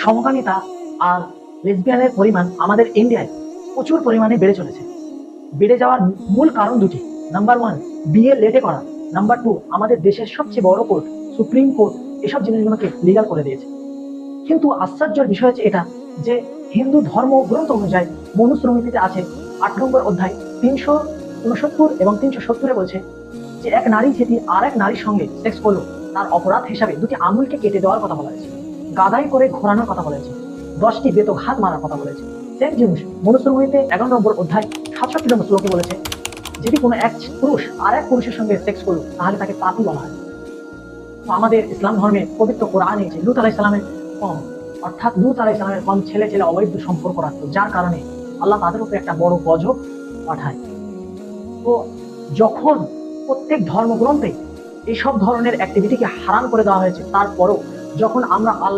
সমকামিতা আর লেসবিয়ানের পরিমাণ আমাদের ইন্ডিয়ায় প্রচুর পরিমাণে বেড়ে চলেছে। বেড়ে যাওয়ার মূল কারণ দুটি। নাম্বার ওয়ান, বিয়ে লেটে করা। নাম্বার টু, আমাদের দেশের সবচেয়ে বড় কোর্ট সুপ্রিম কোর্ট এসব জিনিসগুলোকে লিগাল করে দিয়েছে। কিন্তু আশ্চর্যের বিষয় হচ্ছে এটা যে হিন্দু ধর্ম গ্রন্থ অনুযায়ী মনুস্মৃতিতে আছে 8 নম্বর অধ্যায় 369 এবং 370 বলছে যে এক নারী যদি আর এক নারীর সঙ্গে সেক্স করলো তার অপরাধ হিসাবে দুটি আঙুলকে কেটে দেওয়ার কথা বলা হয়েছে, গাদাই করে ঘোরানোর কথা বলেছে, 10টি বেতঘাত মারার কথা বলেছে। সেম জিনিস মনুস্মৃতিতে 11 নম্বর অধ্যায় 67 নম্বর শ্লোকে বলেছে যদি কোনো এক পুরুষ আর এক পুরুষের সঙ্গে সেক্স করলো তাহলে তাকে পাপী বলা হয়। তো আমাদের ইসলাম ধর্মে পবিত্র কোরআন আছে লূত আলাইহিস সালামের কম, অর্থাৎ লূত আলাইহিস সালামের কম ছেলে ছেলে অবৈধ সম্পর্ক রাখতো, যার কারণে আল্লাহ তাদের উপরে একটা বড় গজব পাঠায়। তো যখন প্রত্যেক ধর্মগ্রন্থে এইসব ধরনের অ্যাক্টিভিটিকে হারাম করে দেওয়া হয়েছে, তারপরও যখন আমরা আল্লাহ